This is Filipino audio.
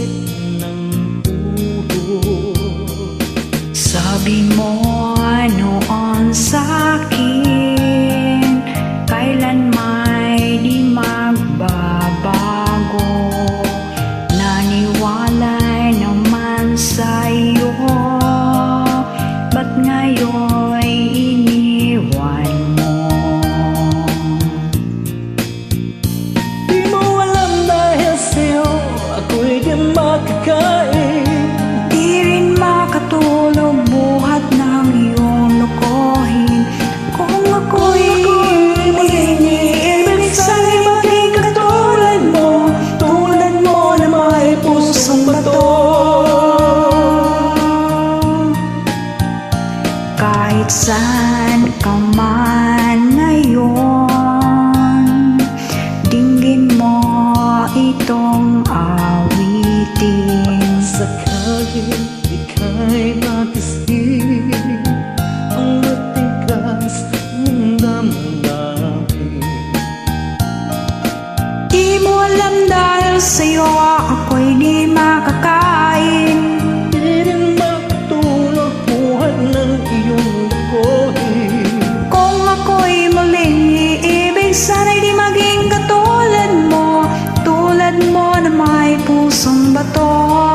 sakit ng ulo. Sabi mo noon sa'kin, kailan may di magbabago. Naniwala'y naman sa'yo, ba't ngayon'y iniwan mo? Di mo alam dahil sa'yo ako'y di makakain. Di rin makatulog buhat ng iyong lokohin. Kung ako'y ibig sana'y maging katulad mo, tulad mo na may pusong bato. Kahit saan ka man ngayon, dinggin mo itong awitin. Sakaling ika'y matisig ang matigas mong damdamin. Di mo alam dahil sa'yo ako'y di makakain. Di rin makatulog buhat ng iyong lokohin. Kung ako'y muling iibig, sana'y di maging katulad mo, tulad mo na may pusong bato.